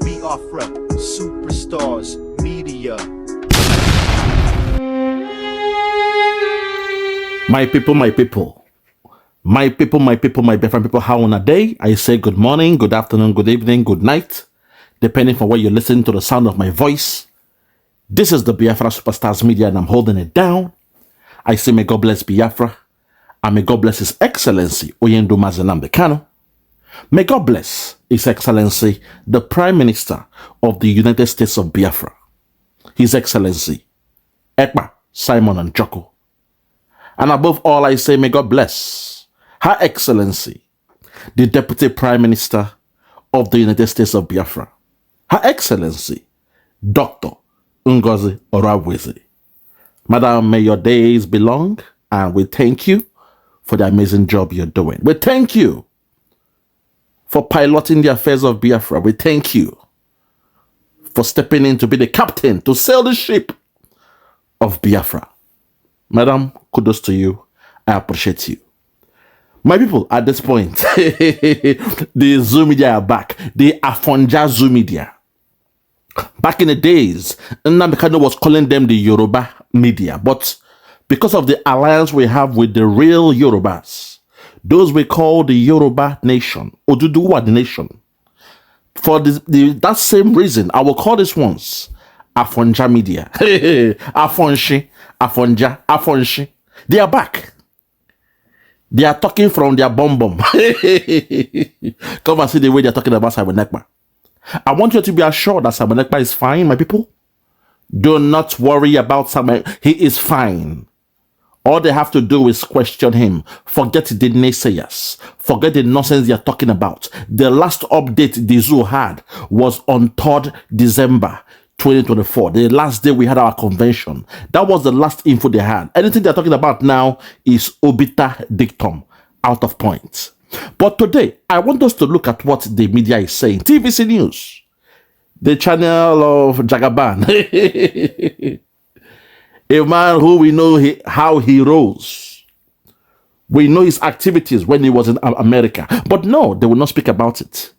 Biafra, superstars, media. My people, my people, my people, my people, my Biafran people, how on a day? I say good morning, good afternoon, good evening, good night, depending on where you listen to the sound of my voice. This is the Biafra Superstars Media, and I'm holding it down. I say may God bless Biafra, and may God bless His Excellency Oyendu Mazenam Kano. May God bless His Excellency, the Prime Minister of the United States of Biafra, His Excellency Ekpa Simon and Joko. And above all, I say, may God bless Her Excellency, the Deputy Prime Minister of the United States of Biafra, Her Excellency, Dr. Ngozi Oraweze. Madam, may your days be long, and we thank you for the amazing job you're doing. We thank you for piloting the affairs of Biafra. We thank you for stepping in to be the captain, to sail the ship of Biafra. Madam, kudos to you. I appreciate you. My people, at this point, the Zoom media are back. The Afonja Zoom media. Back in the days, Nnamdi Kanu was calling them the Yoruba media. But because of the alliance we have with the real Yorubas, those we call the Yoruba nation, Oduduwa nation, for that same reason, I will call this ones Afonja media. Afonshi. Afonja, Afonshi. They are back. They are talking from their bum. Come and see the way they are talking about Simon Ekpa. I want you to be assured that Simon Ekpa is fine, my people. Do not worry about Simon. He is fine. All they have to do is question him. Forget the naysayers. Forget the nonsense they are talking about. The last update the zoo had was on 3rd December 2024, the last day we had our convention. That was the last info they had. Anything they're talking about now is obiter dictum, out of point. But today, I want us to look at what the media is saying. TVC News, the channel of Jagaban, a man who we know how he rose. We know his activities when he was in America. But no, they will not speak about it.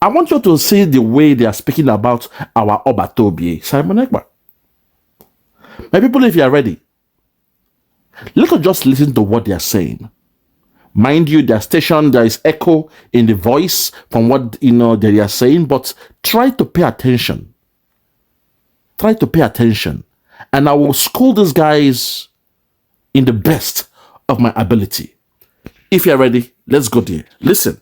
I want you to see the way they are speaking about our Obatobi, Simon Ekpa. My people, if you are ready, let us just listen to what they are saying. Mind you, their station, there is echo in the voice from what they are saying, but try to pay attention. Try to pay attention. And I will school these guys in the best of my ability. If you are ready, let's go there. Listen.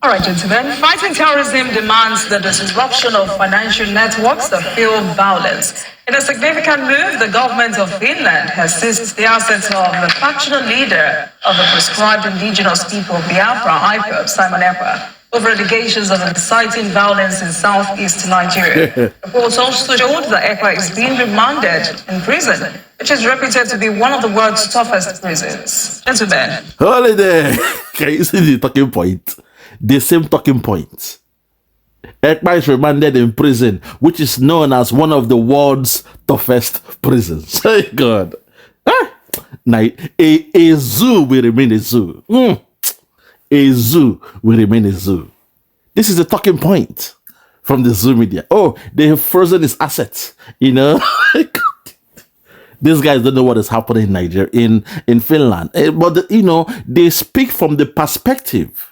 All right, gentlemen. Fighting terrorism demands the disruption of financial networks that fuel violence. In a significant move, the government of Finland has seized the assets of the factional leader of the proscribed indigenous people of Biafra, CKÖD, Simon Ekpa, over allegations of inciting violence in southeast Nigeria. Reports also showed that Ekpa is being remanded in prison, which is reputed to be one of the world's toughest prisons. Gentlemen. Hold there. Can you see the talking point? The same talking point. Ekpa is remanded in prison, which is known as one of the world's toughest prisons. Thank God. Now, a zoo will remain a zoo. A zoo will remain a zoo. This is the talking point from the zoo media. Oh, they have frozen his assets. These guys don't know what is happening in Nigeria, in Finland. But, they speak from the perspective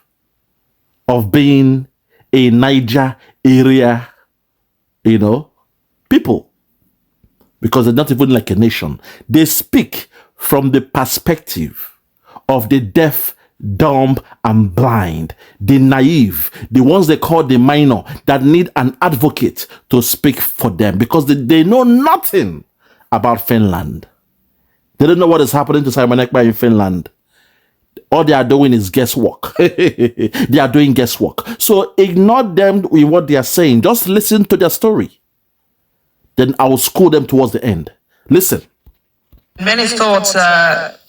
of being a Niger area, people. Because they're not even like a nation. They speak from the perspective of the deaf, dumb, and blind, the naive, the ones they call the minor, that need an advocate to speak for them because they know nothing about Finland. They don't know what is happening to Simon Ekpa in Finland. All they are doing is guesswork. They are doing guesswork. So ignore them in what they are saying. Just listen to their story. Then I will school them towards the end. Listen. Many thought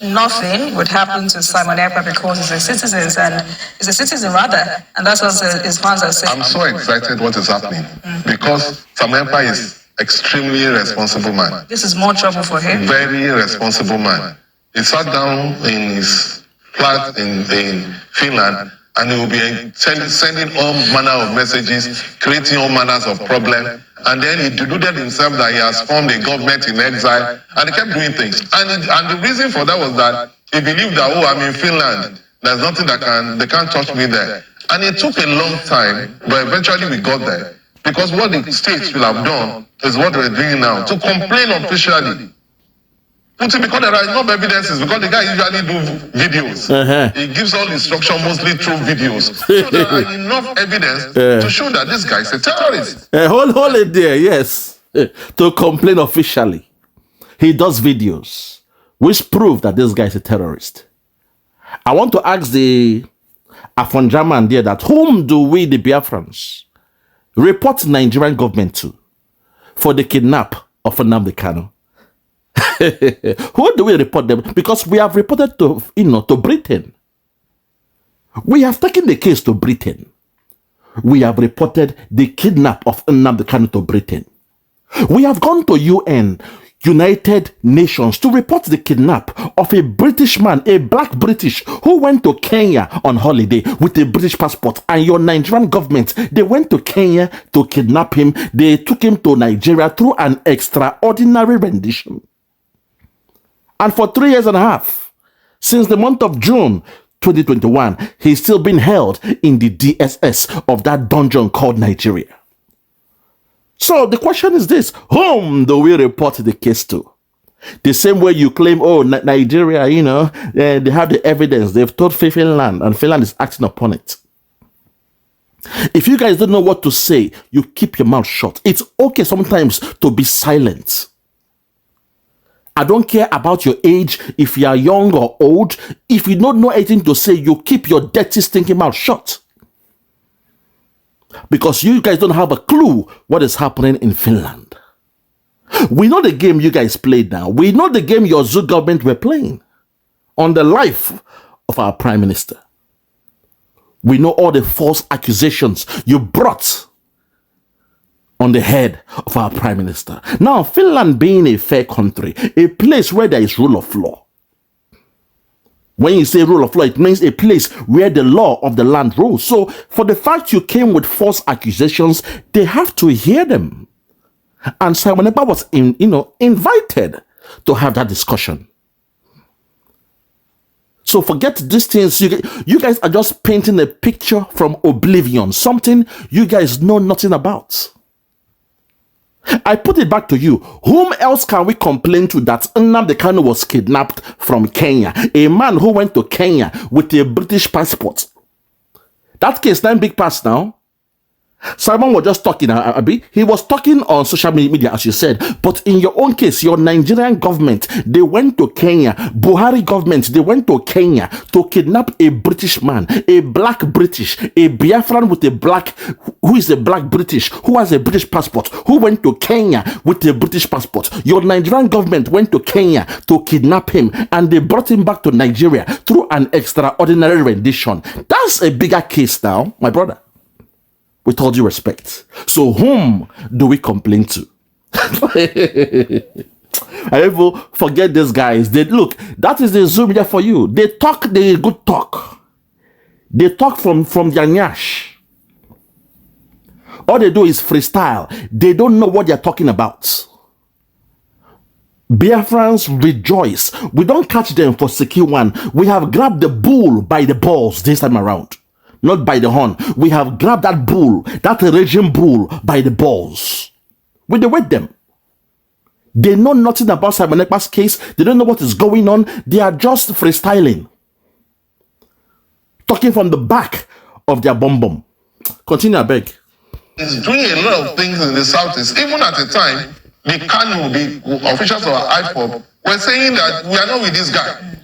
nothing would happen to Simon Ekpa because he's a citizen, and that's what his fans are saying. I'm so excited what is happening because Simon Ekpa is extremely responsible man. This is more trouble for him. Very responsible man. He sat down in his flat in Finland and he will be sending all manner of messages, creating all manners of problems. And then he deluded himself that he has formed a government in exile, and he kept doing things. And the reason for that was that he believed that, oh, I'm in Finland, there's nothing they can't touch me there. And it took a long time, but eventually we got there. Because what the states will have done is what we're doing now, to complain officially. Because there are enough evidences, because the guy usually do videos. He gives all instruction mostly through videos. So there are enough evidence to show that this guy is a terrorist. Hold it there, yes. To complain officially. He does videos which prove that this guy is a terrorist. I want to ask the Afonjaman there that whom do we, the Biafrans, report the Nigerian government to for the kidnap of Nnamdi Kanu? Who do we report them? Because we have reported to, to Britain. We have taken the case to Britain. We have reported the kidnap of Nnamdi Kanu to Britain. We have gone to UN, United Nations, to report the kidnap of a British man, a black British, who went to Kenya on holiday with a British passport. And your Nigerian government, they went to Kenya to kidnap him. They took him to Nigeria through an extraordinary rendition. And for 3 years and a half, since the month of June 2021, he's still been held in the DSS of that dungeon called Nigeria. So the question is this: whom do we report the case to? The same way you claim, oh, Nigeria, they have the evidence, they've told Finland, and Finland is acting upon it. If you guys don't know what to say, you keep your mouth shut. It's okay sometimes to be silent. I don't care about your age, if you are young or old. If you don't know anything to say, you keep your dirty, stinking mouth shut. Because you guys don't have a clue what is happening in Finland. We know the game you guys played now. We know the game your zoo government were playing on the life of our Prime Minister. We know all the false accusations you brought on the head of our Prime Minister. Now, Finland being a fair country, a place where there is rule of law. When you say rule of law, it means a place where the law of the land rules. So, for the fact you came with false accusations, they have to hear them. And Simon Ekpa was, invited to have that discussion. So forget these things. You guys are just painting a picture from oblivion, something you guys know nothing about. I put it back to you. Whom else can we complain to that Nnamdi Kanu was kidnapped from Kenya? A man who went to Kenya with a British passport. That case, 9 big pass now. Simon was just talking, Abi. He was talking on social media, as you said. But in your own case, your Nigerian government, they went to Kenya. Buhari government, they went to Kenya to kidnap a British man, a black British, a Biafran with a black, who is a black British, who has a British passport, who went to Kenya with a British passport. Your Nigerian government went to Kenya to kidnap him, and they brought him back to Nigeria through an extraordinary rendition. That's a bigger case now, my brother. With all due respect. So whom do we complain to? I will forget these guys. Look, that is the Zoom media for you. They talk the good talk. They talk from their nyash. All they do is freestyle. They don't know what they're talking about. Biafrans rejoice. We don't catch them for CKÖD. We have grabbed the bull by the balls this time around. Not by the horn. We have grabbed that bull, that raging bull, by the balls. We wait them. They know nothing about Simon Ekpa's case. They don't know what is going on. They are just freestyling. Talking from the back of their bum. Continue, I beg. He's doing a lot of things in the Southeast. Even at the time, the officials of IPOB were saying that we are not with this guy.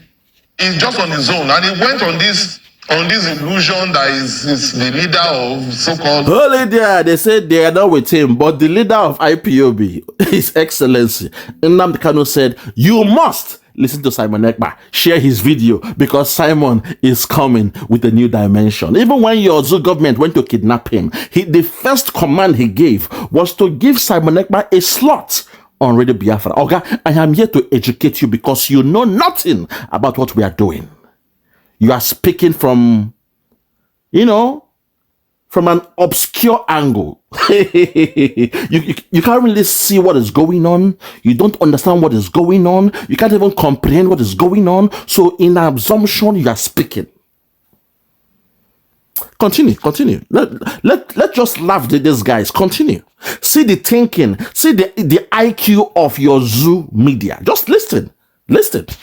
He's just on his own. And he went on this illusion that is the leader of so-called... Holy there, they said they are not with him, but the leader of IPOB, His Excellency, Nnamdi Kanu said, you must listen to Simon Ekpa, share his video, because Simon is coming with a new dimension. Even when your Zoo government went to kidnap him, the first command he gave was to give Simon Ekpa a slot on Radio Biafra. Okay, I am here to educate you because you know nothing about what we are doing. You are speaking from you know, from an obscure angle. you can't really see what is going on. You don't understand what is going on. You can't even comprehend what is going on. So in assumption, you are speaking. Continue. Let's just laugh at these guys. Continue. See the thinking. See the IQ of your zoo media. Just listen.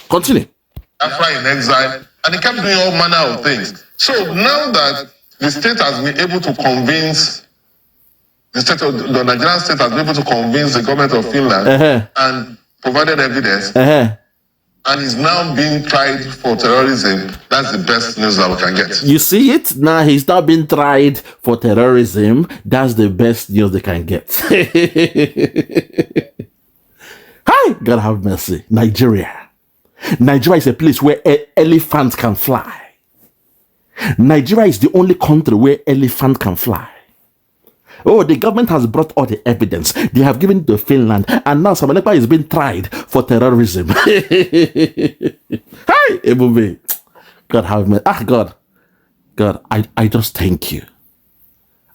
Continue. Biafra in exile, and he kept doing all manner of things. So now that the state has been able to convince the Nigerian state has been able to convince the government of Finland and provided evidence, and is now being tried for terrorism. That's the best news that we can get. You see it? Now he's not being tried for terrorism. That's the best news they can get. Hi, God have mercy. Nigeria is a place where elephants can fly. Nigeria is the only country where elephant can fly. Oh, the government has brought all the evidence. They have given it to Finland, and now Ekpa is being tried for terrorism. Hi, Ebube. God have mercy. God, I just thank you.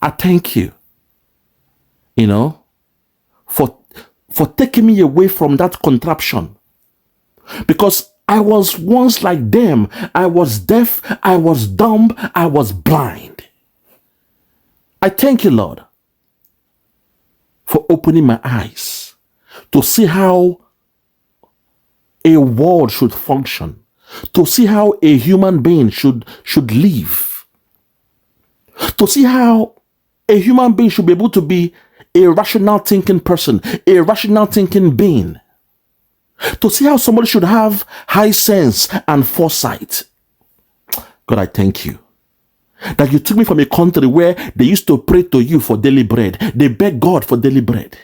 I thank you. You know, for taking me away from that contraption. Because I was once like them. I was deaf, I was dumb, I was blind. I thank you, Lord, for opening my eyes to see how a world should function, to see how a human being should live, to see how a human being should be able to be a rational thinking person, a rational thinking being, to see how somebody should have high sense and foresight. God, I thank you that you took me from a country where they used to pray to you for daily bread. They beg God for daily bread.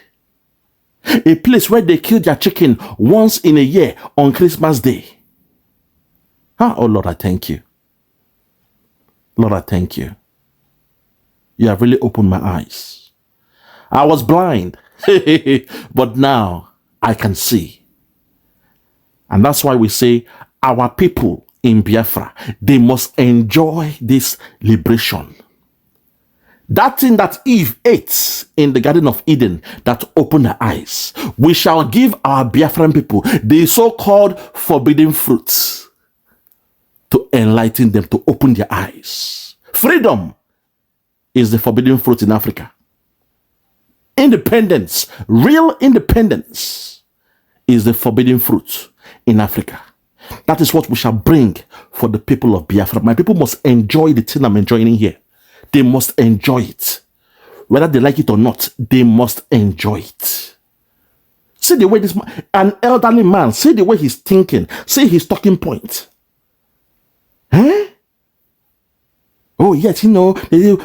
A place where they kill their chicken once in a year on Christmas Day. Oh, Lord, I thank you. Lord, I thank you. You have really opened my eyes. I was blind, but now I can see. And that's why we say our people in Biafra, they must enjoy this liberation. That thing that Eve ate in the Garden of Eden that opened her eyes, we shall give our Biafran people the so-called forbidden fruits to enlighten them, to open their eyes. Freedom is the forbidden fruit in Africa. Independence, real independence, is the forbidden fruit in Africa. That is what we shall bring for the people of Biafra. My people must enjoy the thing I'm enjoying here. They must enjoy it. Whether they like it or not, they must enjoy it. See the way this man, an elderly man, see the way he's thinking, see his talking point. Oh, yes, you know,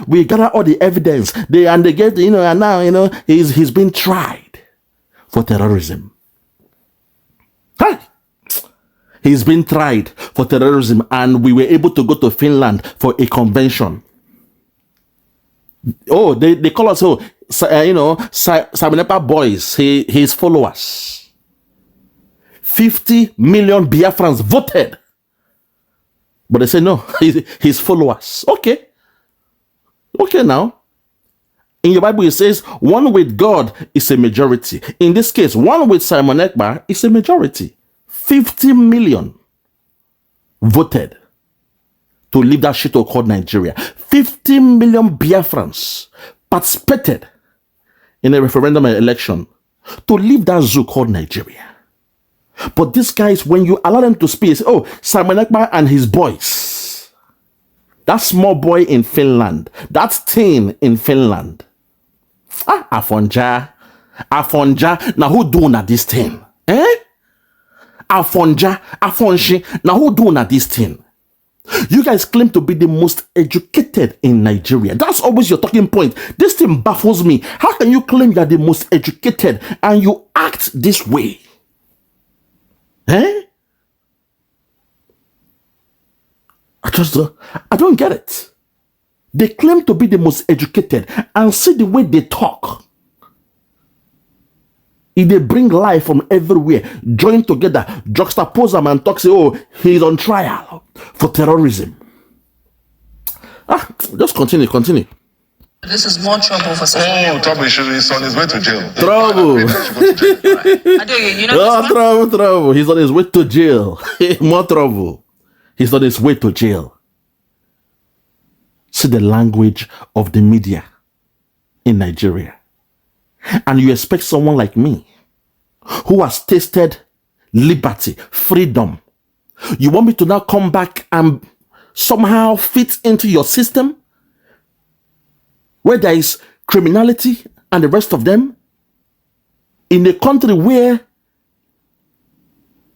we gather all the evidence. And they get, you know, and now, you know, he's been tried for terrorism. Hi. He's been tried for terrorism, and we were able to go to Finland for a convention. Oh, they call us, you know, Simon Ekpa boys, his followers. 50 million Biafrans voted. But they say, no, his followers. Okay. Okay, now. In your Bible, it says, one with God is a majority. In this case, one with Simon Ekpa is a majority. 50 million voted to leave that shithole called Nigeria. 50 million Biafrans participated in a referendum election to leave that zoo called Nigeria. But these guys, when you allow them to speak, say, oh, Simon Ekpa and his boys. That small boy in Finland. That teen in Finland. Afonja. Now who doing at this thing? Afonshi. Now who doing at this thing? You guys claim to be the most educated in Nigeria. That's always your talking point. This thing baffles me. How can you claim you are the most educated and you act this way? I don't get it. They claim to be the most educated, and see the way they talk. If they bring life from everywhere, join together, juxtapose them and talk, say, oh, he's on trial for terrorism. Just continue. This is more trouble for some. Oh, trouble. He's on his way to jail. Trouble. You know Trouble. He's on his way to jail. More trouble. He's on his way to jail. See the language of the media in Nigeria. And you expect someone like me, who has tasted liberty, freedom, you want me to now come back and somehow fit into your system where there is criminality and the rest of them, in a country where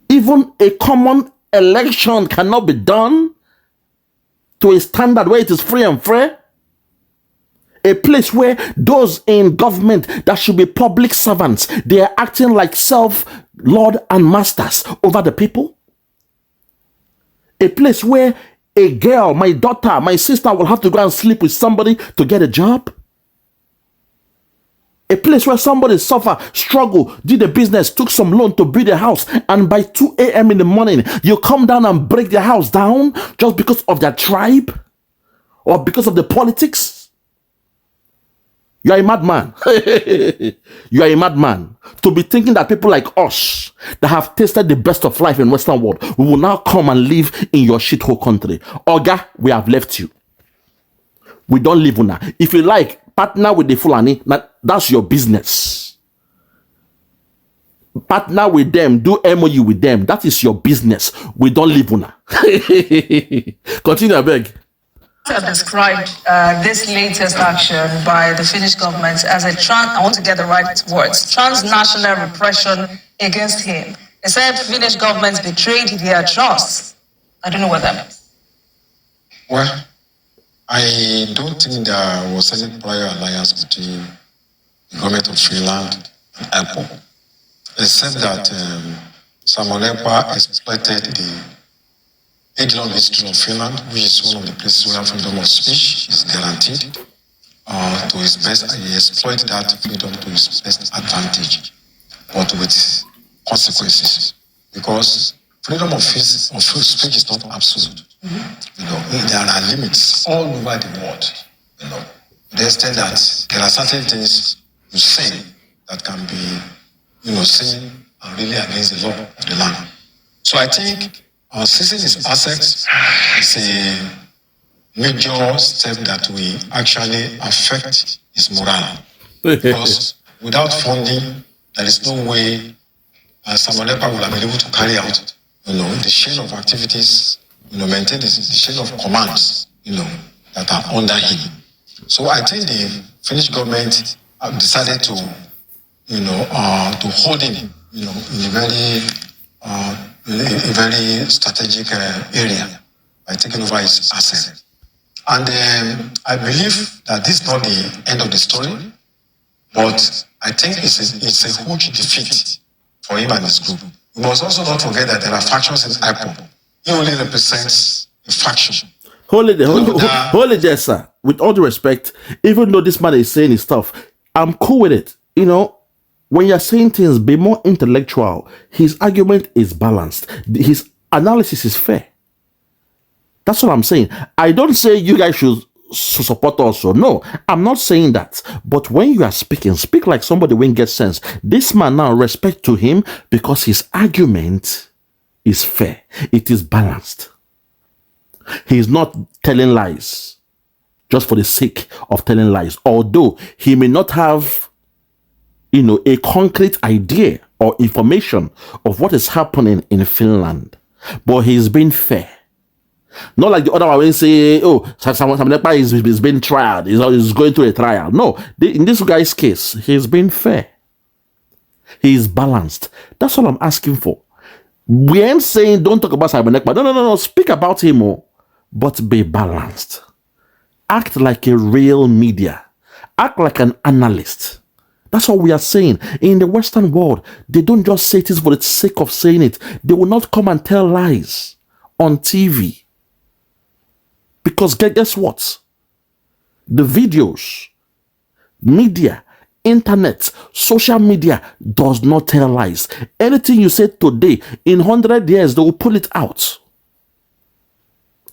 even a common election cannot be done to a standard where it is free and fair? A place where those in government that should be public servants, they are acting like self-lord and masters over the people? A place where a girl, my daughter, my sister will have to go and sleep with somebody to get a job? A place where somebody suffer, struggle, did a business, took some loan to build a house, and by 2 a.m. in the morning, you come down and break their house down just because of their tribe or because of the politics? You are a madman. You are a madman to be thinking that people like us that have tasted the best of life in Western world, we will now come and live in your shithole country. Oga, we have left you. We don't live una. If you like, partner with the Fulani, that's your business. Partner with them, do MOU with them. That is your business. We don't live una. Continue, I beg. Have described this latest action by the Finnish government as I want to get the right words, transnational repression against him. They said Finnish government betrayed their trust. I don't know what that means. Well, I don't think there was any prior alliance between the government of Finland and Ekpa, except that Samuel Ekpa exploited the age-long history of Finland, which is one of the places where freedom of speech is guaranteed to his best. He exploited that freedom to his best advantage, but with consequences, because freedom of speech is not absolute. You know, there are limits all over the world. You know, to the extent that there are certain things you say that can be, seen and really against the law of the land. So I think seizing his assets is a major step that will actually affect his morale. Because without funding, there is no way Samuel Ekpa will have been able to carry out, the chain of activities, maintain the chain of commands, that are under him. So I think the Finnish government have decided to, to hold him, in a very strategic area by taking over his assets. And I believe that this is not the end of the story, but I think it's a huge defeat for him and his group. We must also not forget that there are factions in Ekpa. He only represents a faction. Hold it there, sir. With all due respect, even though this man is saying his stuff, I'm cool with it. When you're saying things, be more intellectual. His argument is balanced. His analysis is fair. That's what I'm saying. I don't say you guys should support us. No, I'm not saying that. But when you are speaking, speak like somebody when get sense. This man now, respect to him because his argument is fair. It is balanced. He is not telling lies just for the sake of telling lies. Although he may not have a concrete idea or information of what is happening in Finland. But he's been fair. Not like the other one when say, Samuel Ekpa is being tried, he's going through a trial. No, in this guy's case, he's been fair. He's balanced. That's all I'm asking for. We ain't saying don't talk about Samuel Ekpa. No. Speak about him, but be balanced. Act like a real media. Act like an analyst. That's what we are saying. In the Western world, they don't just say things for the sake of saying it. They will not come and tell lies on TV. Because guess what? The videos, media, internet, social media does not tell lies. Anything you say today, in 100 years, they will pull it out.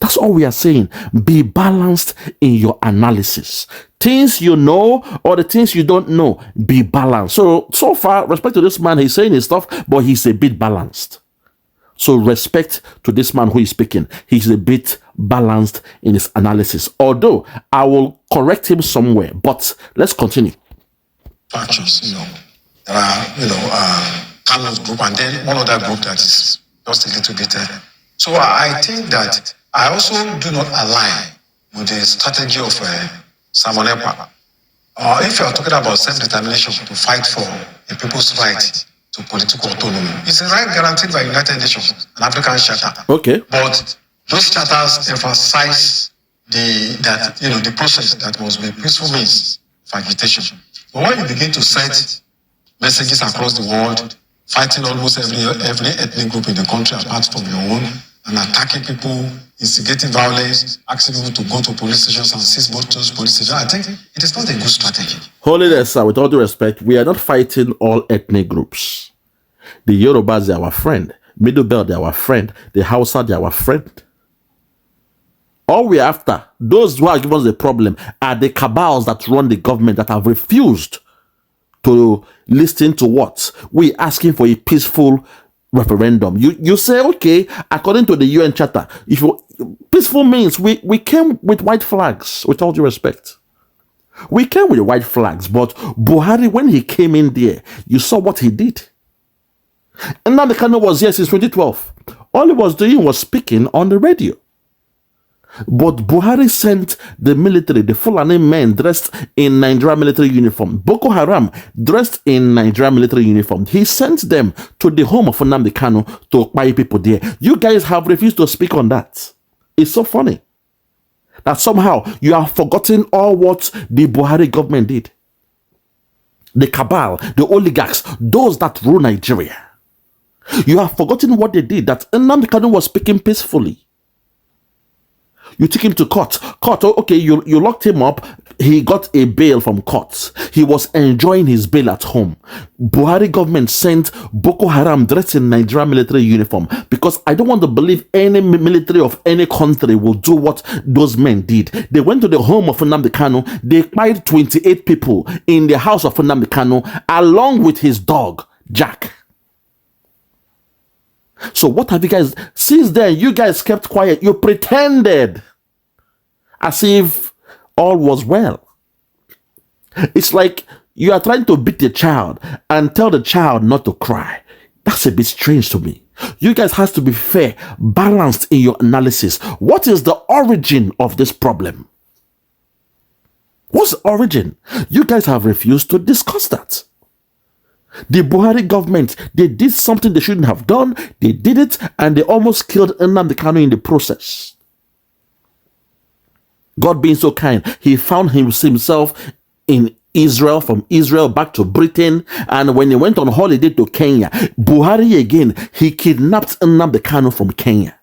That's all we are saying. Be balanced in your analysis. Things you know or the things you don't know, be balanced. So far, respect to this man, he's saying his stuff, but he's a bit balanced. So respect to this man who is speaking. He's a bit balanced in his analysis. Although I will correct him somewhere, but let's continue. Factions, there are, Carlos group, and then one other group that is just a little bit. So I think that I also do not align with the strategy of Simon Ekpa. If you are talking about self-determination to fight for a people's right to political autonomy, it's a right guaranteed by United Nations, an African charter. Okay. But those charters emphasize the process that must be peaceful means of agitation. But when you begin to set messages across the world, fighting almost every ethnic group in the country apart from your own, and attacking people, instigating violence, asking people to go to police stations and seize those police stations, I think it is not a good strategy. Holiness, sir, with all due respect, we are not fighting all ethnic groups. The Yorubas, they are our friend. Middle Belt, they are our friend. The Hausa, they are our friend. All we're after, those who are giving us the problem, are the cabals that run the government that have refused to listen to what we're asking for, a peaceful referendum. You say, okay, according to the UN Charter, if peaceful means we came with white flags, with all due respect. We came with white flags, but Buhari, when he came in there, you saw what he did. And now the Kano was here since 2012. All he was doing was speaking on the radio. But Buhari sent the military, the Fulani men dressed in Nigerian military uniform, Boko Haram dressed in Nigerian military uniform. He sent them to the home of Nnamdi Kanu to buy people there. You guys have refused to speak on that. It's so funny that somehow you have forgotten all what the Buhari government did. The cabal, the oligarchs, those that rule Nigeria. You have forgotten what they did, that Nnamdi Kanu was speaking peacefully. You took him to court. Okay, you locked him up. He got a bail from court. He was enjoying his bail at home. Buhari government sent Boko Haram dressed in Nigerian military uniform, because I don't want to believe any military of any country will do what those men did. They went to the home of Nnamdi Kanu. They killed 28 people in the house of Nnamdi Kanu, along with his dog, Jack. So what have you guys, since then, you guys kept quiet. You pretended as if all was well. It's like you are trying to beat the child and tell the child not to cry. That's a bit strange to me. You guys have to be fair, balanced in your analysis. What is the origin of this problem? What's the origin? You guys have refused to discuss that. The Buhari government, they did something they shouldn't have done. They did it, and they almost killed Nnamdi Kanu in the process. God being so kind, he found himself in Israel, from Israel back to Britain, and when he went on holiday to Kenya, Buhari again, he kidnapped Nnamdi Kanu from Kenya.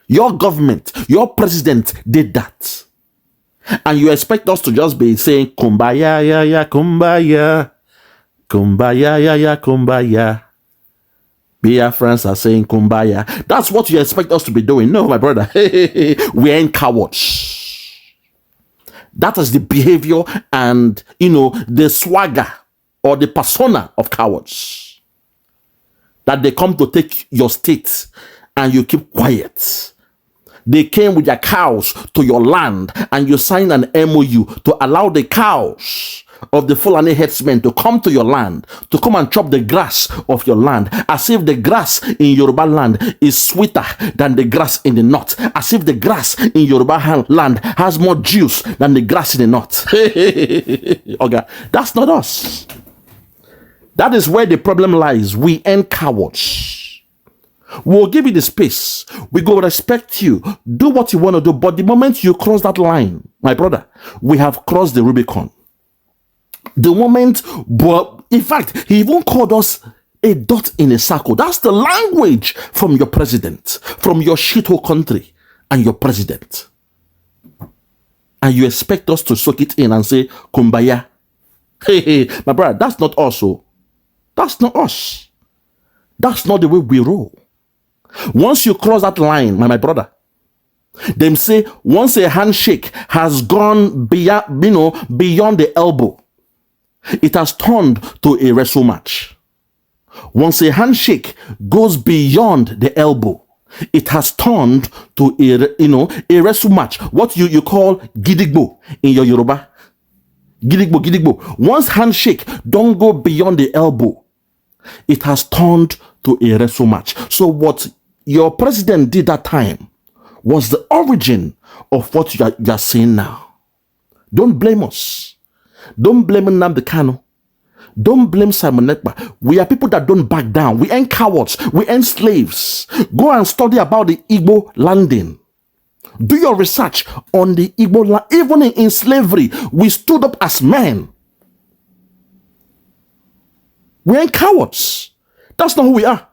Your government, your president did that. And you expect us to just be saying, kumbaya, ya, ya, kumbaya. Kumbaya, ya, ya, kumbaya. Biafrans are saying kumbaya. That's what you expect us to be doing. No, my brother. We ain't cowards. That is the behavior and, the swagger or the persona of cowards. That they come to take your state and you keep quiet. They came with their cows to your land and you signed an MOU to allow the cows of the Fulani headsmen to come to your land, to come and chop the grass of your land, as if the grass in Yoruba land is sweeter than the grass in the north, as if the grass in Yoruba land has more juice than the grass in the north. Okay, that's not us. That is where the problem lies. We ain't cowards. We'll give you the space. We go respect you. Do what you want to do. But the moment you cross that line, my brother, we have crossed the Rubicon. The moment, but in fact, he even called us a dot in a circle. That's the language from your president, from your shithole country and your president. And you expect us to soak it in and say, kumbaya. Hey, my brother, that's not us. Oh. That's not us. That's not the way we roll. Once you cross that line, my brother, Them say once a handshake has gone beyond, beyond the elbow, it has turned to a wrestle match. Once a handshake goes beyond the elbow, it has turned to a wrestle match. What you call gidigbo in your Yoruba. Gidigbo. Once handshake don't go beyond the elbow, it has turned to a wrestle match. So what your president did that time was the origin of what you are seeing now. Don't blame us. Don't blame Nnamdi Kanu. Don't blame Simon Ekpa. We are people that don't back down. We ain't cowards. We ain't slaves. Go and study about the Igbo landing. Do your research on the Igbo land. Even in slavery, we stood up as men. We ain't cowards. That's not who we are.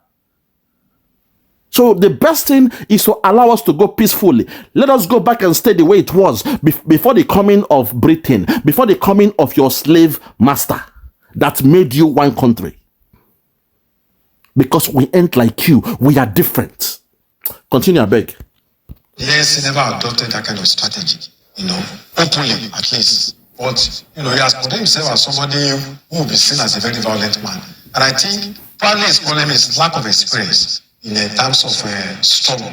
So the best thing is to allow us to go peacefully. Let us go back and stay the way it was before the coming of Britain, before the coming of your slave master that made you one country. Because we ain't like you. We are different. Continue, I beg. Yes, he never adopted that kind of strategy, openly at least. But, he has portrayed himself as somebody who will be seen as a very violent man. And I think probably his problem is lack of experience in terms of struggle.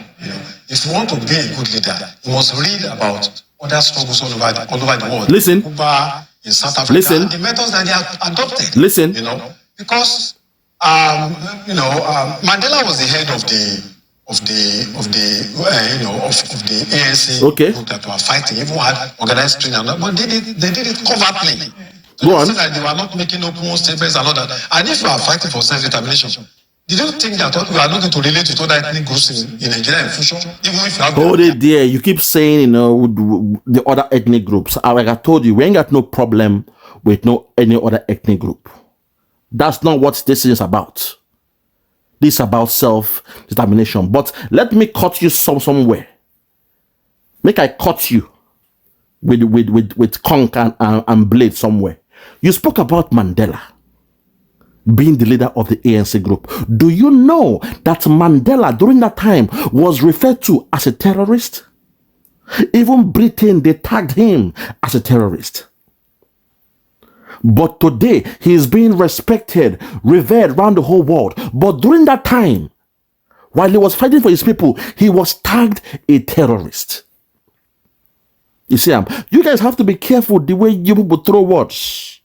If you want to be a good leader, you must read about other struggles all over the world. Listen. Cuba, in South Africa, listen. And the methods that they have adopted. Listen. Because Mandela was the head of the ANC group that were fighting, even had organized training, but they did it covertly. Go on. That they were not making open statements and all that. And if you are fighting for self-determination, did you think that we are not going to relate with other ethnic groups in Nigeria in future? Even if you have hold it there. You keep saying, the other ethnic groups. Like I told you, we ain't got no problem with any other ethnic group. That's not what this is about. This is about self-determination. But let me cut you somewhere. Make I cut you with conch and blade somewhere. You spoke about Mandela being the leader of the ANC group. Do you know that Mandela during that time was referred to as a terrorist? Even Britain, they tagged him as a terrorist. But today, he is being respected, revered around the whole world. But during that time, while he was fighting for his people, he was tagged a terrorist. You see, you guys have to be careful the way you people throw words.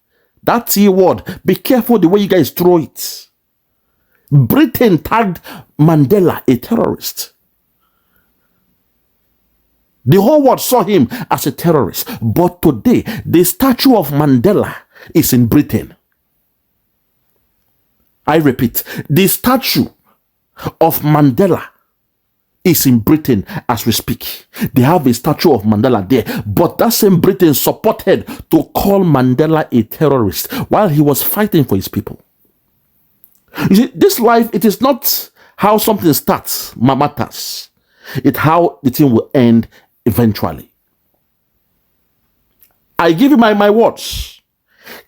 That T word, be careful the way you guys throw it. Britain tagged Mandela a terrorist. The whole world saw him as a terrorist. But today, the statue of Mandela is in Britain. I repeat, the statue of Mandela is in Britain as we speak. They have a statue of Mandela there, but that same Britain supported to call Mandela a terrorist while he was fighting for his people. You see, this life, it is not how something starts, matters. It's how the thing will end eventually. I give you my words.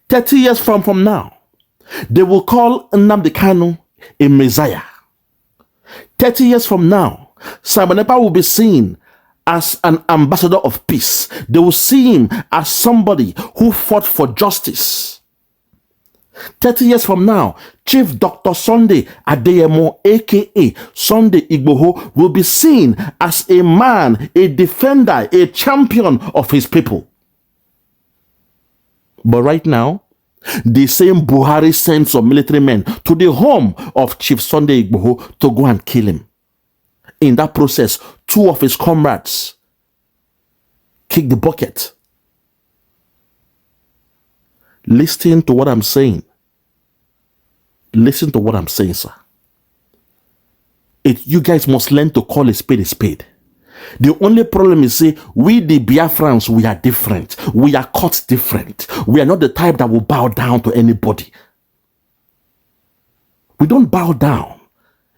30 years from now, they will call Nnamdi Kanu a messiah. 30 years from now, Simon Ekpa will be seen as an ambassador of peace. They will see him as somebody who fought for justice. 30 years from now, Chief Dr. Sunday Adeyemo, aka Sunday Igboho, will be seen as a man, a defender, a champion of his people. But right now, the same Buhari sent some military men to the home of Chief Sunday Igboho to go and kill him. In that process, 2 of his comrades kicked the bucket. Listen to what I'm saying. Listen to what I'm saying, sir. You guys must learn to call a spade a spade. The only problem is, say, we the Biafrans, we are different. We are cut different. We are not the type that will bow down to anybody. We don't bow down.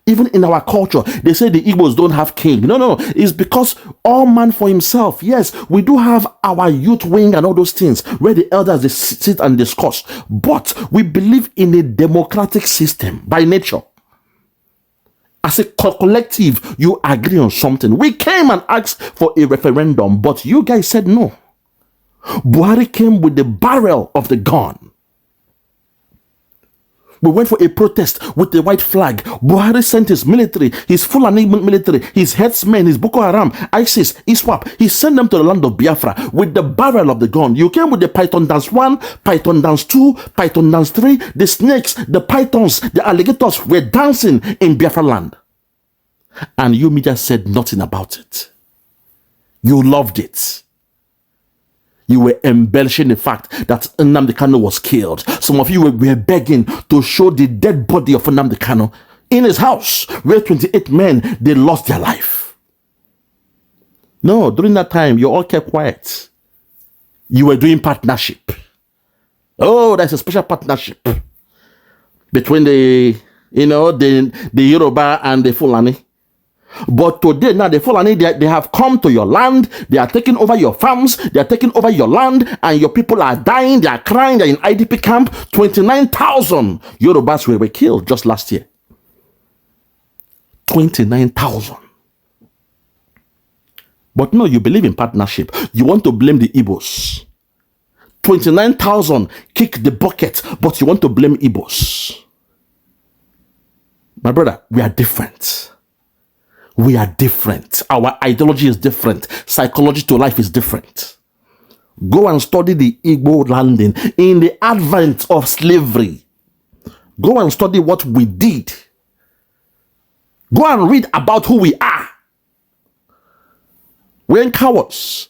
Even in our culture, they say the Igbos don't have king. No. It's because all man for himself. Yes, we do have our youth wing and all those things where the elders, they sit and discuss. But we believe in a democratic system by nature. As a collective, you agree on something. We came and asked for a referendum, but you guys said no. Buhari came with the barrel of the gun. We went for a protest with the white flag. Buhari sent his military, his Fulani military, his headsmen, his Boko Haram, ISIS, ISWAP. He sent them to the land of Biafra with the barrel of the gun. You came with the Python Dance 1, Python Dance 2, Python Dance 3. The snakes, the pythons, the alligators were dancing in Biafra land. And you media said nothing about it. You loved it. You were embellishing the fact that Nnamdi Kanu was killed. Some of you were begging to show the dead body of Nnamdi Kanu in his house, where 28 men, they lost their life. No, during that time, you all kept quiet. You were doing partnership. Oh, there's a special partnership between the Yoruba and the Fulani. But today, now the Fulani, they have come to your land, they are taking over your farms, they are taking over your land, and your people are dying, they are crying, they are in IDP camp. 29,000 Yorubas were killed just last year. 29,000. But no, you believe in partnership. You want to blame the Igbos. 29,000 kick the bucket, but you want to blame Igbos. My brother, we are different. We are different. Our ideology is different. Psychology to life is different. Go and study the Igbo landing in the advent of slavery. Go and study what we did. Go and read about who we are. We ain't cowards.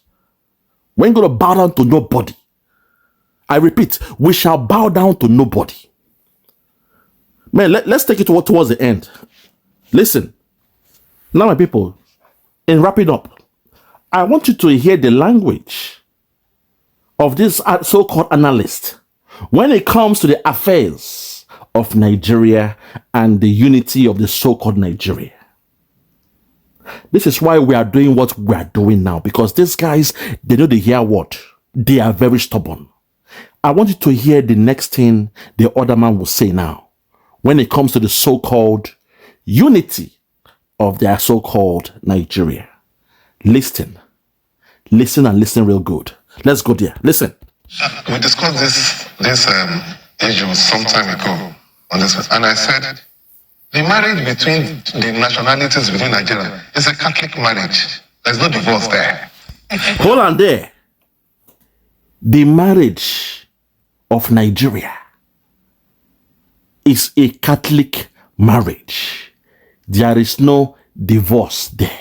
We ain't going to bow down to nobody. I repeat, we shall bow down to nobody. Man, let's take it towards the end. Listen. Now, my people, in wrapping up, I want you to hear the language of this so-called analyst when it comes to the affairs of Nigeria and the unity of the so-called Nigeria. This is why we are doing what we are doing now, because these guys, they know they hear what? They are very stubborn. I want you to hear the next thing the other man will say now when it comes to the so-called unity of their so-called Nigeria. Listen and listen real good. Let's go there. Listen. We discussed this issue some time ago on this, and I said the marriage between the nationalities within Nigeria is a Catholic marriage. There's no divorce there. Hold on there. The marriage of Nigeria is a Catholic marriage. There is no divorce there.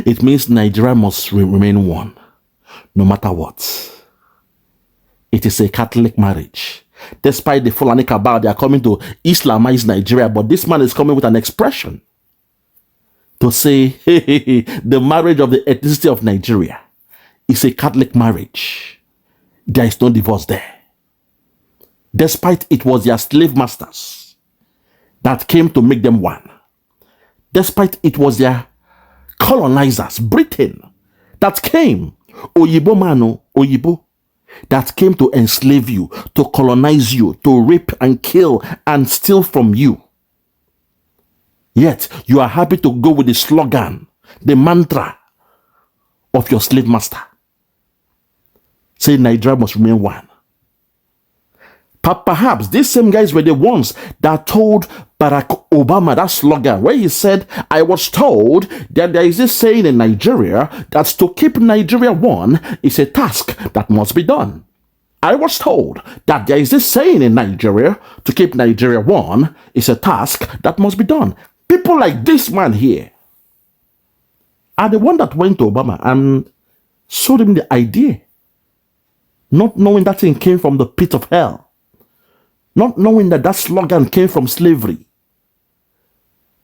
It means Nigeria must remain one, no matter what. It is a Catholic marriage. Despite the Fulani cabal, they are coming to Islamize Nigeria, but this man is coming with an expression to say, hey, the marriage of the ethnicity of Nigeria is a Catholic marriage. There is no divorce there. Despite it was their slave masters that came to make them one. Despite it was their colonizers, Britain, that came, Oyibo Mano, Oyibo, that came to enslave you, to colonize you, to rape and kill and steal from you. Yet, you are happy to go with the slogan, the mantra of your slave master. Say Nigeria must remain one. Perhaps these same guys were the ones that told Barack Obama that slogan where he said, I was told that there is this saying in Nigeria that to keep Nigeria one is a task that must be done. I was told that there is this saying in Nigeria to keep Nigeria one is a task that must be done. People like this man here are the one that went to Obama and showed him the idea, not knowing that thing came from the pit of hell. Not knowing that that slogan came from slavery.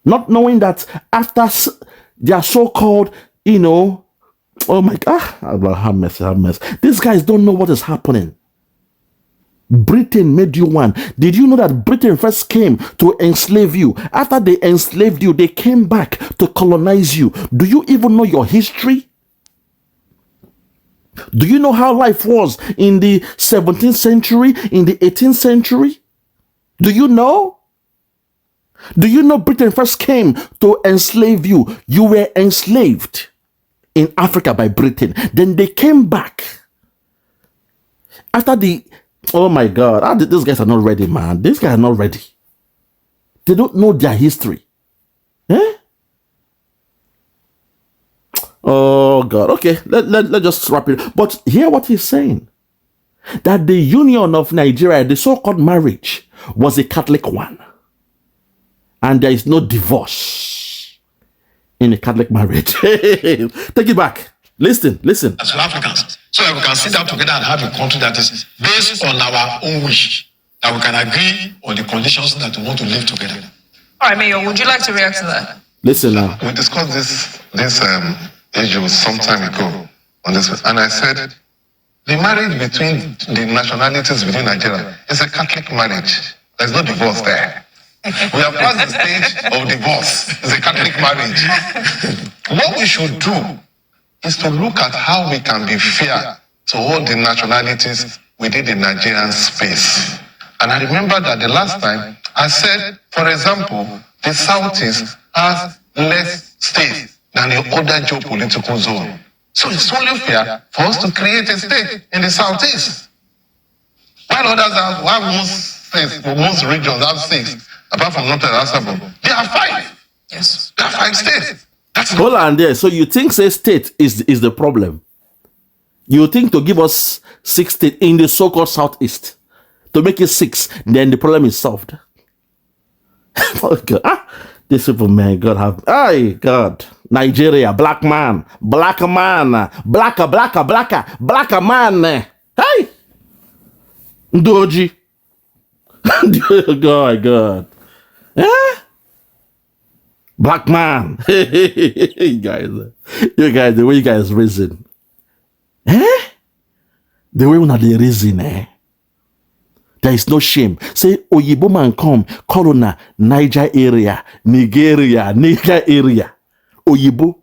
Not knowing that after their so-called, oh my God, have mercy. These guys don't know what is happening. Britain made you one. Did you know that Britain first came to enslave you? After they enslaved you, they came back to colonize you. Do you even know your history? Do you know how life was in the 17th century, in the 18th century? Do you know? Do you know Britain first came to enslave you? You were enslaved in Africa by Britain. Then they came back. After the... Oh my God. These guys are not ready, man. These guys are not ready. They don't know their history. Eh? Oh God. Okay. Let's just wrap it. But hear what he's saying. That the union of Nigeria, the so-called marriage, was a Catholic one. And there is no divorce in a Catholic marriage. Take it back. Listen. As Africans, so that we can sit down together and have a country that is based on our own wish, that we can agree on the conditions that we want to live together. All right, Mayor, would you like to react to that? Listen now. We discussed this issue some time ago on this, and I said the marriage between the nationalities within Nigeria is a Catholic marriage. There's no divorce there. We have passed the stage of divorce. It's a Catholic marriage. What we should do is to look at how we can be fair to all the nationalities within the Nigerian space. And I remember that the last time I said, for example, the Southeast has less states than the other geopolitical zone. So it's only fair for us to create a state in the Southeast. While others have most states, most regions have 6, apart from North and Asabo, they have 5. Yes. They have 5 states. That's Hold on there. So you think say state is the problem? You think to give us 6 states in the so-called Southeast, to make it 6, then the problem is solved. Oh God. These people, man, God have... Ay, God. Nigeria, black man. Blacker man. Blacker man. Hey! Ndoji. God. Eh? Black man. You guys, the way you guys reason. Eh? The way una dey reason, eh? There is no shame. Say Oyibo man come, Corona, Niger area, Nigeria, Niger area. Oyibo,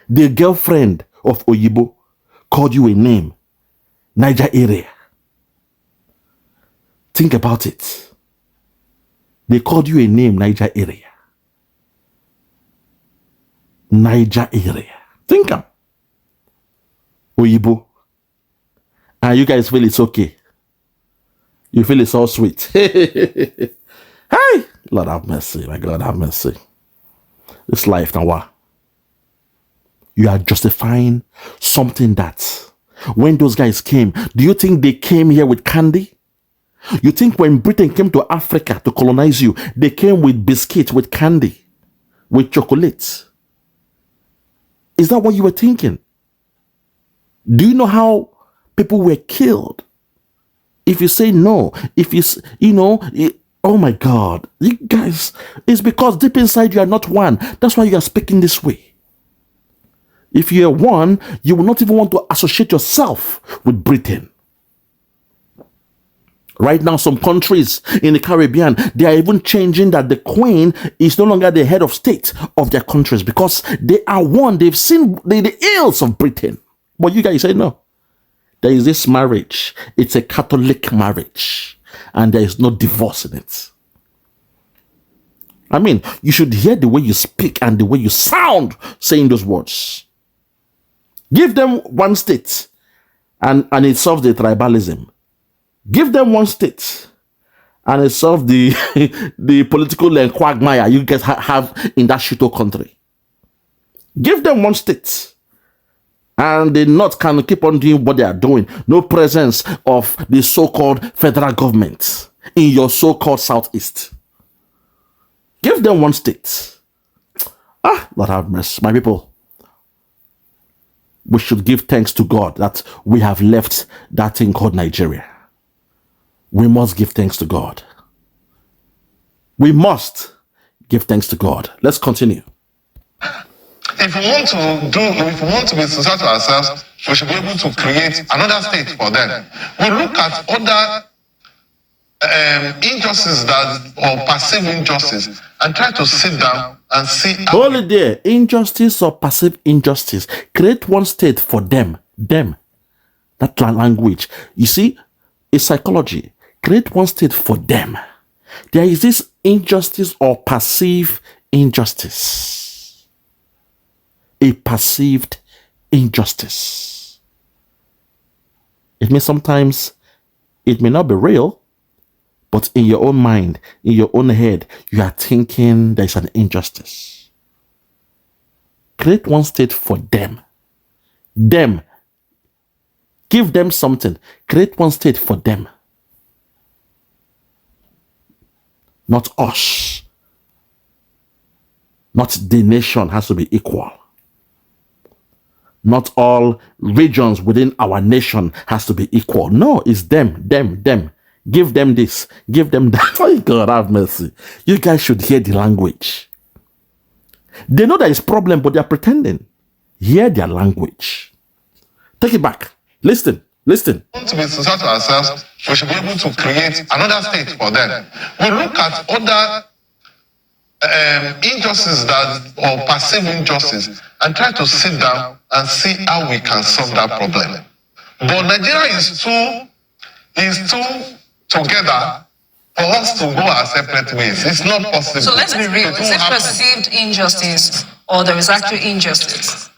the girlfriend of Oyibo, called you a name. Niger area. Think about it. They called you a name, Niger area. Niger area. Think of Oyibo. And you guys feel it's okay. You feel it's all sweet. Hey! Lord have mercy. My God have mercy. This life now what? You are justifying something that when those guys came, do you think they came here with candy? You think when Britain came to Africa to colonize you, they came with biscuits, with candy, with chocolates? Is that what you were thinking? Do you know how people were killed? If you say no, if oh my God, you guys, it's because deep inside you are not one. That's why you are speaking this way. If you are one, you will not even want to associate yourself with Britain. Right now, some countries in the Caribbean, they are even changing that the Queen is no longer the head of state of their countries because they are one. They've seen the ills of Britain. But you guys say no. There is this marriage. It's a Catholic marriage. And there is no divorce in it. I mean, you should hear the way you speak and the way you sound saying those words. Give them one state and it solves the tribalism. Give them one state and it solves the political quagmire you guys have in that shito country. Give them one state and the North can keep on doing what they are doing. No presence of the so-called federal government in your so-called Southeast. Give them one state. Lord have mercy. My people, we should give thanks to God that we have left that thing called Nigeria. We must give thanks to God. We must give thanks to God. Let's continue. If we want to be sincere to ourselves, we should be able to create another state for them. We look at other injustices or perceived injustice and try to sit down and see. Hold it there. Injustice or perceived injustice. Create one state for them. Them. That language. You see, it's psychology. Create one state for them. There is this injustice or perceived injustice. A perceived injustice. It means sometimes it may not be real, but in your own mind, in your own head, you are thinking there's an injustice. Create one state for them. Them. Give them something. Create one state for them. Not us. Not the nation has to be equal. Not all regions within our nation has to be equal. No, it's them. Give them this. Give them that. Oh, God have mercy. You guys should hear the language. They know there is problem, but they are pretending. Hear their language. Take it back. Listen. To be sincere to ourselves, we should be able to create another state for them. We look at other injustices or perceived injustice and try to sit down and see how we can solve that problem. But Nigeria is too together for us to go our separate ways. It's not possible. So let's be real. Is it perceived injustice or there is actual injustice?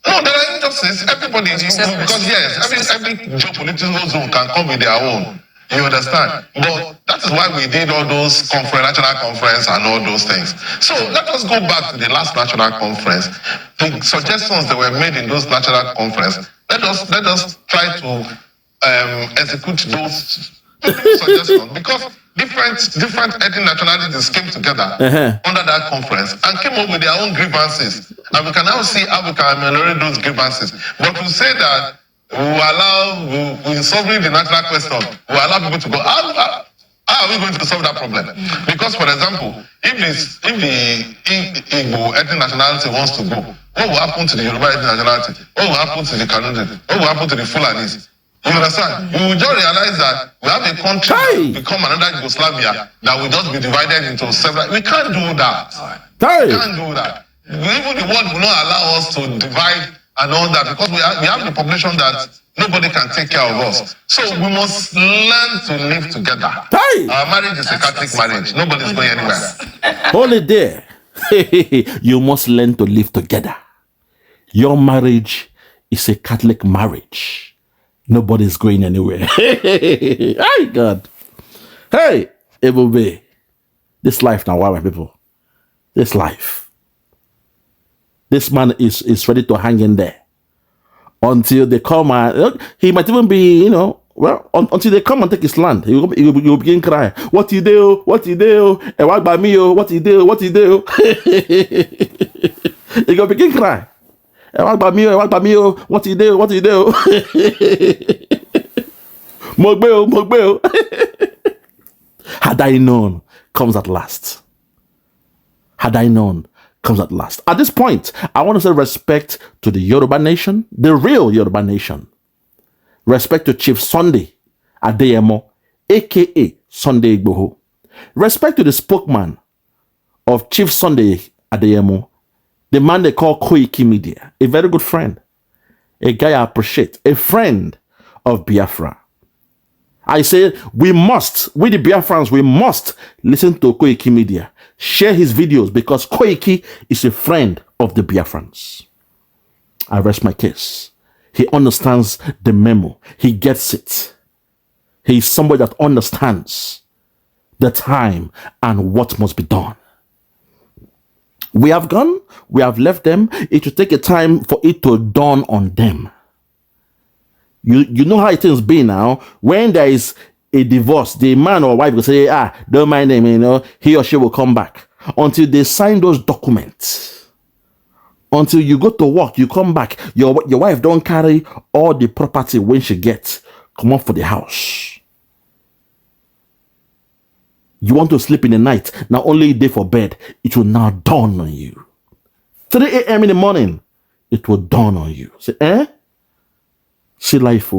No, there are injustices. Everybody, because yes, every geopolitical zone can come with their own. You understand? But that is why we did all those national conference and all those things. So let us go back to the last national conference. The suggestions that were made in those national conference, let us try to execute those suggestions, because different ethnic nationalities came together under that conference and came up with their own grievances. And we can now see how we can ameliorate those grievances. But to say that in solving the national question, we allow people to go, how are we going to solve that problem? Because, for example, if the Igbo ethnic nationality wants to go, what will happen to the Yoruba ethnic nationality? What will happen to the Kanuri? What will happen to the Fulanis? You understand? You will just realize that we have a country that become another Yugoslavia that will just be divided into several. We can't do that. We can't do that. Even the world will not allow us to divide and all that, because we have the population that nobody can take care of us. So we must learn to live together. Our marriage is a Catholic marriage. Nobody's going anywhere. Hold it there. You must learn to live together. Your marriage is a Catholic marriage. Nobody's going anywhere. Hey, God. Hey, it will be. This life now, my people. This life. This man is ready to hang in there until they come and he might even be, until they come and take his land. He will begin crying. What you do? What you do? And what by me? What you do? What you do? He will begin crying. And what by me? What by me? What you do? What you do? Mogbeo. Had I known comes at last. Had I known comes at last. At this point, I want to say respect to the Yoruba nation, the real Yoruba nation. Respect to Chief Sunday Adeyemo, aka Sunday Igboho. Respect to the spokesman of Chief Sunday Adeyemo, the man they call Koiki Media, a very good friend, a guy I appreciate, a friend of Biafra. I say we the Biafrans, we must listen to Koiki Media. Share his videos, because Koiki is a friend of the Biafrans. I rest my case. He understands the memo. He gets it. He is somebody that understands the time and what must be done. We have gone. We have left them. It will take a time for it to dawn on them. You know how it is been now. When there is a divorce, the man or wife will say, don't mind him, he or she will come back. Until they sign those documents. Until you go to work, you come back. Your wife don't carry all the property when she gets. Come up for the house. You want to sleep in the night. Now only a day for bed. It will now dawn on you. 3 a.m. in the morning. It will dawn on you. Say, See life.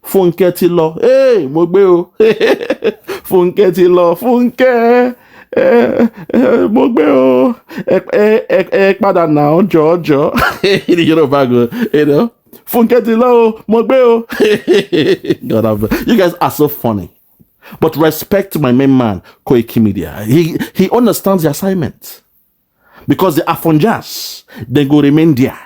Funke ti lọ. Hey, mo gbé o. Funke ti lọ. Funke. Mo gbé o. Ekpa now, Jojo. You know, Funke ti lọ. Mo gbé o. God, you guys are so funny. But respect my main man, Koiki Media. He understands the assignment. Because the Afonjas, they go remain there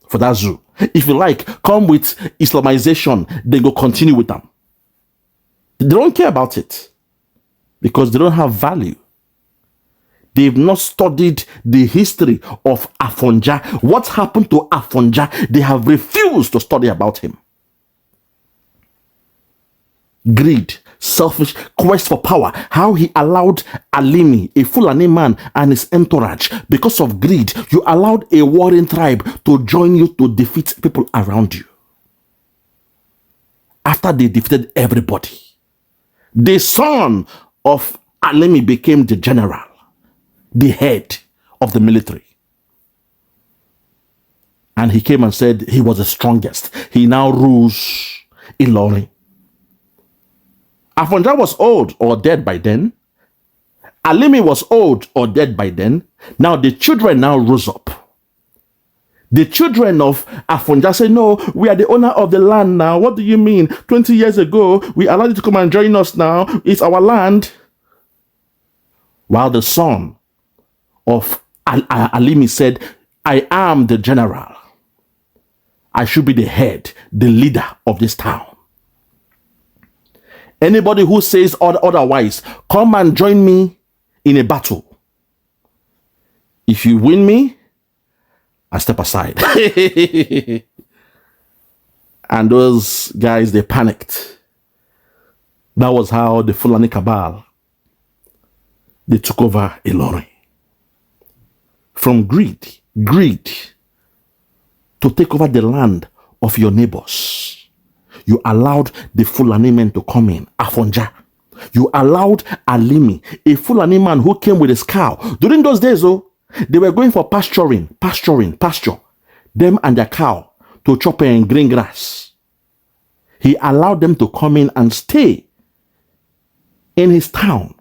for that zoo. If you like, come with Islamization, they go continue with them. They don't care about it. Because they don't have value. They've not studied the history of Afonja. What happened to Afonja? They have refused to study about him. Greed, selfish, quest for power. How he allowed Alimi, a Fulani man, and his entourage. Because of greed, you allowed a warring tribe to join you to defeat people around you. After they defeated everybody, the son of Alimi became the general, the head of the military. And he came and said he was the strongest. He now rules Ilorin. Afonja was old or dead by then. Alimi was old or dead by then. Now the children now rose up. The children of Afonja say, no, we are the owner of the land now. What do you mean? 20 years ago, we allowed you to come and join us now. It's our land. While the son of Alimi said, I am the general. I should be the head, the leader of this town. Anybody who says otherwise, come and join me in a battle. If you win me, I step aside. And those guys, they panicked. That was how the Fulani Cabal, they took over Ilorin. From greed to take over the land of your neighbors. You allowed the Fulani men to come in, Afonja. You allowed Alimi, a Fulani man who came with his cow. During those days, they were going for pasture. Them and their cow to chop in green grass. He allowed them to come in and stay in his town.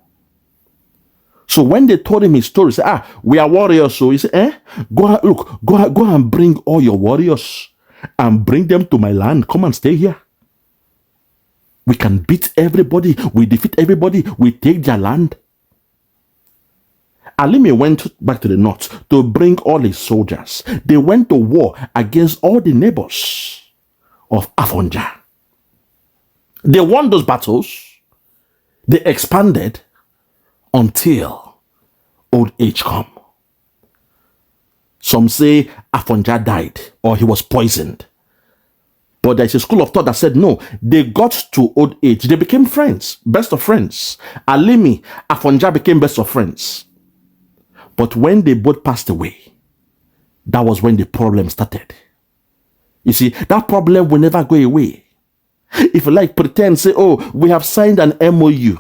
So when they told him his story, he said, we are warriors. So he said, go and bring all your warriors and bring them to my land. Come and stay here. We can beat everybody. We defeat everybody. We take their land. Alimi went back to the north to bring all his soldiers. They went to war against all the neighbors of Afonja. They won those battles. They expanded until old age come. Some say Afonja died or he was poisoned. But there's a school of thought that said, no, they got to old age. They became friends, best of friends. Alimi, Afonja became best of friends. But when they both passed away, that was when the problem started. You see, that problem will never go away. If you like, pretend, say, oh, we have signed an MOU.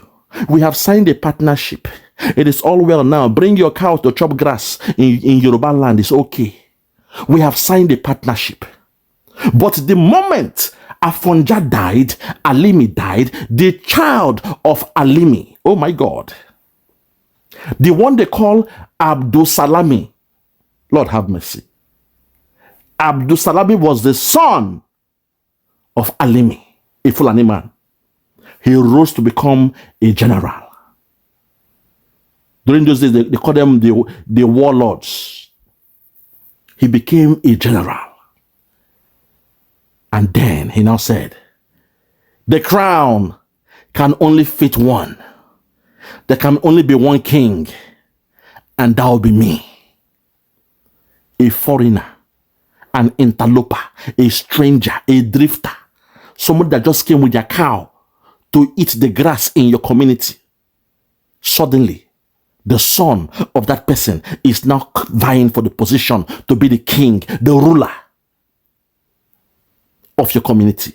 We have signed a partnership. It is all well now. Bring your cow to chop grass in Yoruba land. It's okay. We have signed a partnership. But the moment Afonja died, Alimi died, the child of Alimi, oh my God, the one they call Abdul Salami, Lord have mercy. Abdul Salami was the son of Alimi, a Fulani man. He rose to become a general. During those days, they called them the warlords. He became a general. And then he now said, the crown can only fit one. There can only be one king, and that will be me. A foreigner, an interloper, a stranger, a drifter, someone that just came with their cow to eat the grass in your community. Suddenly, the son of that person is now vying for the position to be the king, the ruler of your community.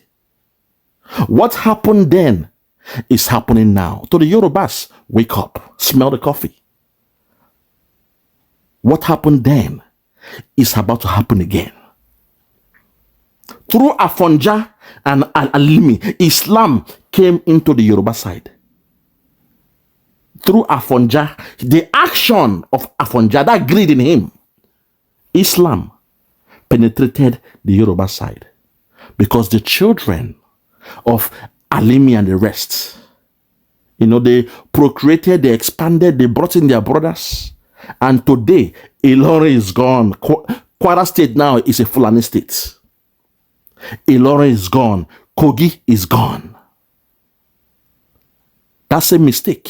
What happened then is happening now. To the Yorubas, wake up, smell the coffee. What happened then is about to happen again. Through Afonja and Alimi, Islam came into the Yoruba side. Through Afonja, the action of Afonja, that greed in him, Islam penetrated the Yoruba side. Because the children of Alimi and the rest, You know, they procreated, they expanded, they brought in their brothers. And today, Ilorin is gone. Kwara State now is a Fulani state. Ilorin is gone. Kogi is gone. That's a mistake.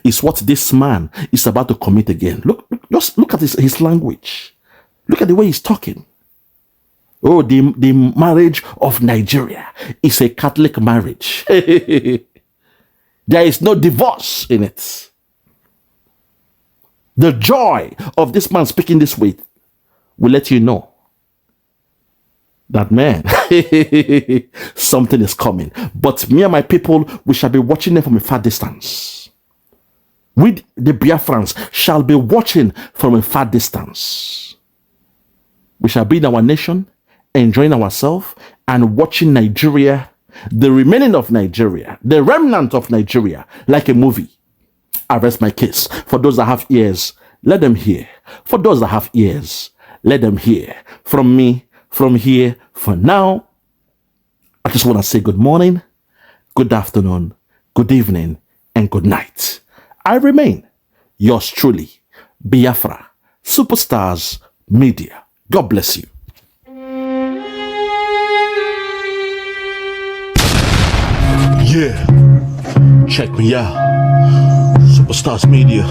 It's what this man is about to commit again. Just look at his language. Look at the way he's talking. Oh, the marriage of Nigeria is a Catholic marriage. There is no divorce in it. The joy of this man speaking this way will let you know that, man, something is coming. But me and my people, we shall be watching them from a far distance. We, the Biafrans, shall be watching from a far distance. We shall be in our nation, enjoying ourselves, and watching Nigeria, the remaining of Nigeria, the remnant of Nigeria, like a movie. I rest my case. For those that have ears, let them hear. For those that have ears, let them hear. From me, from here, for now, I just want to say good morning, good afternoon, good evening, and good night. I remain yours truly, Biafra, Superstars Media. God bless you. Yeah, check me out. Superstars Media.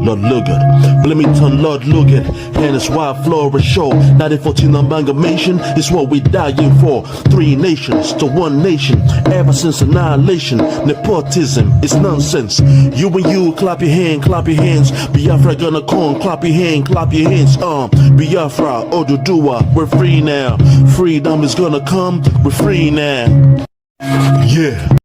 Lord Lugard, Bloomington, Lord Lugard, and it's Wild Flora Show. 1914 amalgamation is what we dying for. 3 nations to 1 nation. Ever since annihilation, nepotism is nonsense. You and you, clap your hands. Biafra gonna come, clap your hands. Biafra, Odudua, we're free now. Freedom is gonna come, we're free now. Yeah.